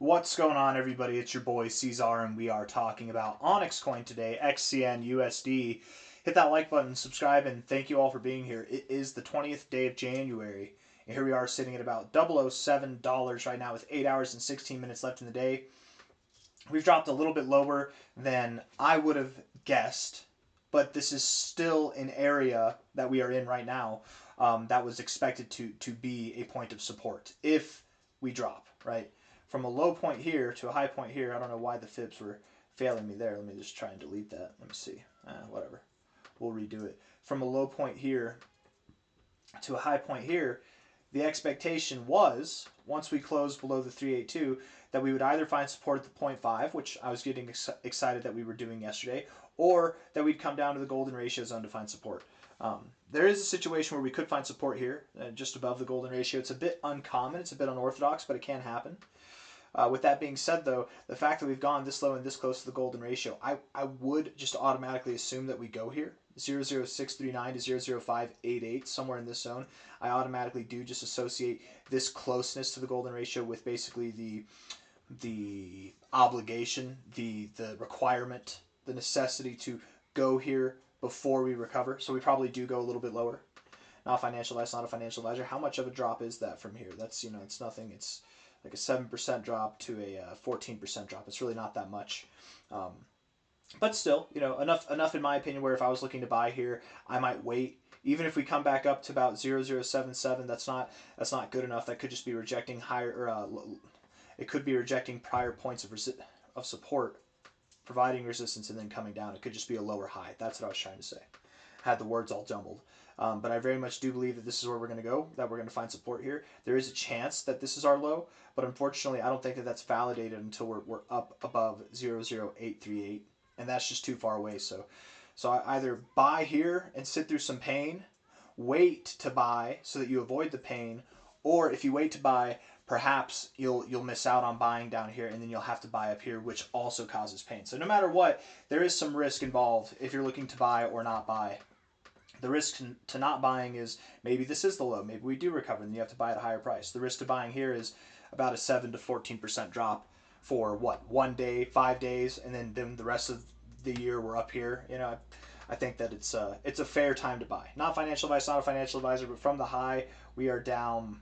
What's going on, everybody? It's your boy C-Zar, and we are talking about OnyxCoin today, XCN USD. Hit that like button, subscribe, and thank you all for being here. It is the 20th day of January, and here we are sitting at about $007 right now with 8 hours and 16 minutes left in the day. We've dropped a little bit lower than I would have guessed, but this is still an area that we are in right now that was expected to be a point of support if we drop, right? From a low point here to a high point here. I don't know why the fibs were failing me there. Let me just try and delete that. Let me see. Whatever. We'll redo it. From a low point here to a high point here, the expectation was, once we closed below the 382, that we would either find support at the 0.5, which I was getting excited that we were doing yesterday, or that we'd come down to the golden ratio zone to find support. There is a situation where we could find support here, just above the golden ratio. It's a bit uncommon. It's a bit unorthodox, but it can happen. With that being said, though, the fact that we've gone this low and this close to the golden ratio, I would just automatically assume that we go here. 00639 to 00588, somewhere in this zone. I automatically do just associate this closeness to the golden ratio with basically the obligation, the requirement, the necessity to go here before we recover. So we probably do go a little bit lower. Not a financial advisor, not a financial advisor. How much of a drop is that from here? That's, it's nothing. It's like a 7% drop to a 14% drop. It's really not that much. But still, enough in my opinion where if I was looking to buy here, I might wait. Even if we come back up to about 0077, that's not good enough. That could just be rejecting higher, it could be rejecting prior points of support, providing resistance and then coming down. It could just be a lower high. That's what I was trying to say. I had the words all jumbled. But I very much do believe that this is where we're going to go, that we're going to find support here. There is a chance that this is our low, but unfortunately I don't think that that's validated until we're up above 00838, and that's just too far away. So I either buy here and sit through some pain, wait to buy so that you avoid the pain, or if you wait to buy, perhaps you'll miss out on buying down here, and then you'll have to buy up here, which also causes pain. So no matter what, there is some risk involved if you're looking to buy or not buy. The risk to not buying is maybe this is the low. Maybe we do recover and you have to buy at a higher price. The risk to buying here is about a 7 to 14% drop for what? 1 day, 5 days, and then the rest of the year we're up here. I think that it's a fair time to buy. Not financial advice, not a financial advisor, but from the high, we are down.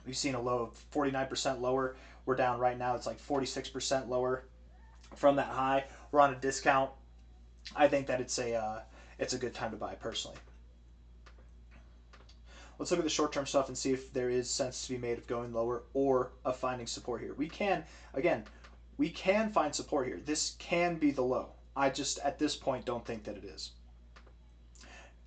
We've seen a low of 49% lower. We're down right now. It's like 46% lower from that high. We're on a discount. I think that it's a good time to buy personally. Let's look at the short-term stuff and see if there is sense to be made of going lower or of finding support here. We can find support here. This can be the low. I just, at this point, don't think that it is.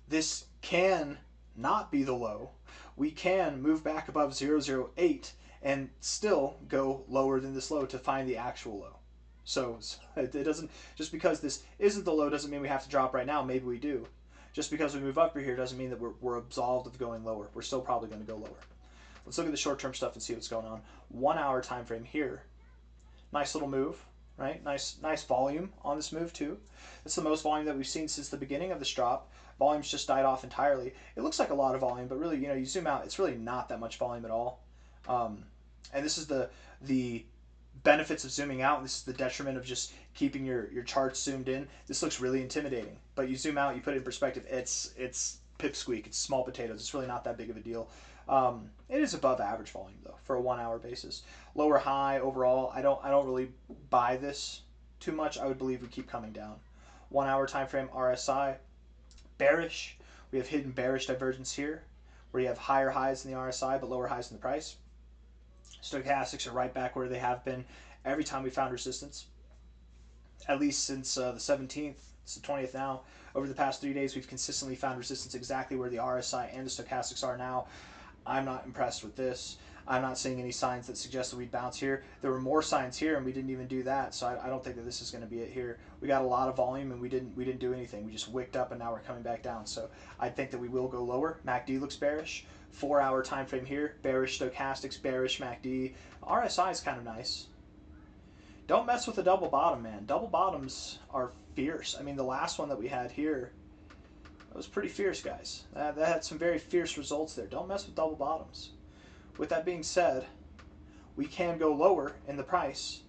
This can not be the low. We can move back above 008 and still go lower than this low to find the actual low. So it doesn't, just because this isn't the low doesn't mean we have to drop right now. Maybe we do. Just because we move up here doesn't mean that we're absolved of going lower. We're still probably going to go lower. Let's look at the short-term stuff and see what's going on. 1 hour time frame here. Nice little move, right? Nice volume on this move too. It's the most volume that we've seen since the beginning of this drop. Volume's just died off entirely. It looks like a lot of volume, but really, you zoom out, it's really not that much volume at all. And this is the benefits of zooming out, and this is the detriment of just keeping your charts zoomed in. This looks really intimidating, but you zoom out, you put it in perspective, it's pipsqueak, it's small potatoes. It's really not that big of a deal. It is above average volume though for a 1 hour basis. Lower high overall, I don't really buy this too much. I would believe we keep coming down. 1 hour time frame RSI, bearish. We have hidden bearish divergence here where you have higher highs in the RSI but lower highs in the price. Stochastics are right back where they have been every time we found resistance, at least since the 17th. It's the 20th now. Over the past 3 days, we've consistently found resistance exactly where the RSI and the stochastics are now. I'm not impressed with this. I'm not seeing any signs that suggest that we'd bounce here. There were more signs here, and we didn't even do that. So I don't think that this is going to be it here. We got a lot of volume, and we didn't do anything. We just wicked up, and now we're coming back down. So I think that we will go lower. MACD looks bearish. 4 hour time frame here. Bearish stochastics, bearish MACD. RSI is kind of nice. Don't mess with a double bottom, man. Double bottoms are fierce. I mean, the last one that we had here, that was pretty fierce, guys. That had some very fierce results there. Don't mess with double bottoms. With that being said, we can go lower in the price,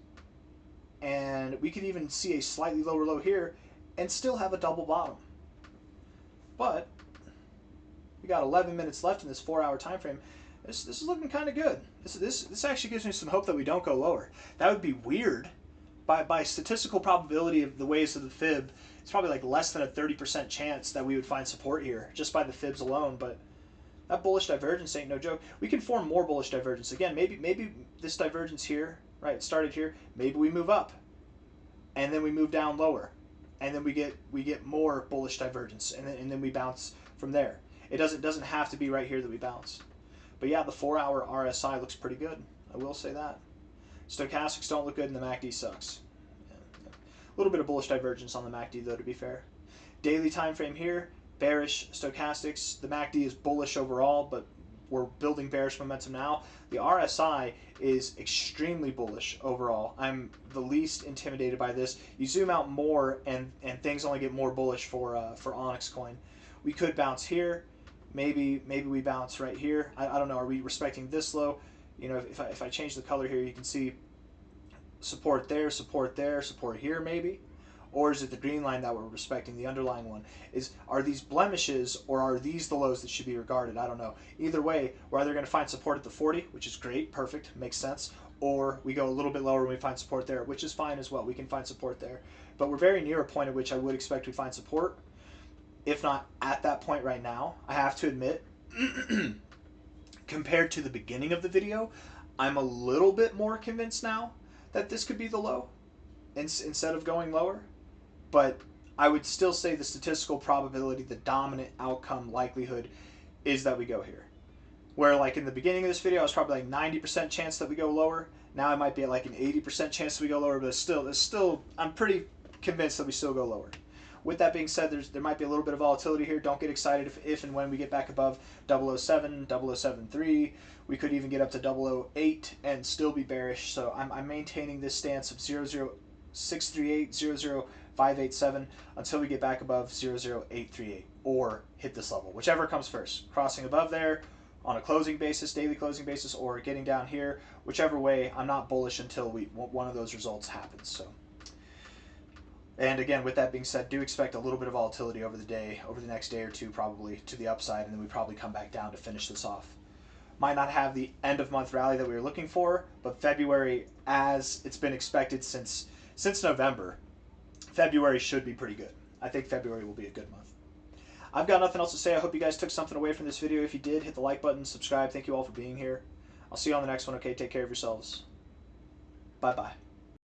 and we could even see a slightly lower low here and still have a double bottom. But we got 11 minutes left in this 4-hour time frame. This is looking kind of good. This actually gives me some hope that we don't go lower. That would be weird. By statistical probability of the ways of the fib, it's probably like less than a 30% chance that we would find support here just by the fibs alone. But that bullish divergence ain't no joke. We can form more bullish divergence. Again, maybe this divergence here, right, it started here. Maybe we move up, and then we move down lower, and then we get more bullish divergence, and then we bounce from there. It doesn't have to be right here that we bounce. But yeah, the 4-hour RSI looks pretty good. I will say that. Stochastics don't look good, and the MACD sucks. Yeah. A little bit of bullish divergence on the MACD, though, to be fair. Daily time frame here, bearish stochastics. The MACD is bullish overall, but we're building bearish momentum now. The RSI is extremely bullish overall. I'm the least intimidated by this. You zoom out more, and things only get more bullish for OnyxCoin. We could bounce here. Maybe we bounce right here. I don't know. Are we respecting this low? You know, if I change the color here, you can see support there, support here maybe. Or is it the green line that we're respecting, the underlying one? Are these blemishes, or are these the lows that should be regarded? I don't know. Either way, we're either going to find support at the 40, which is great, perfect, makes sense, or we go a little bit lower and we find support there, which is fine as well. We can find support there. But we're very near a point at which I would expect we find support, if not at that point right now. I have to admit, compared to the beginning of the video, I'm a little bit more convinced now that this could be the low instead of going lower. But I would still say the statistical probability, the dominant outcome likelihood, is that we go here. Where like in the beginning of this video, I was probably like 90% chance that we go lower. Now I might be at like an 80% chance that we go lower, but it's still, I'm pretty convinced that we still go lower. With that being said, there might be a little bit of volatility here. Don't get excited if and when we get back above 007, 007.3. We could even get up to 008 and still be bearish. So I'm maintaining this stance of 00638, 00587 until we get back above 00838 or hit this level, whichever comes first. Crossing above there on a closing basis, daily closing basis, or getting down here. Whichever way, I'm not bullish until one of those results happens. So. And again, with that being said, do expect a little bit of volatility over the next day or two, probably to the upside, and then we probably come back down to finish this off. Might not have the end of month rally that we were looking for, but February, as it's been expected since November, February should be pretty good. I think February will be a good month. I've got nothing else to say. I hope you guys took something away from this video. If you did, hit the like button, subscribe. Thank you all for being here. I'll see you on the next one. Okay, take care of yourselves. Bye-bye.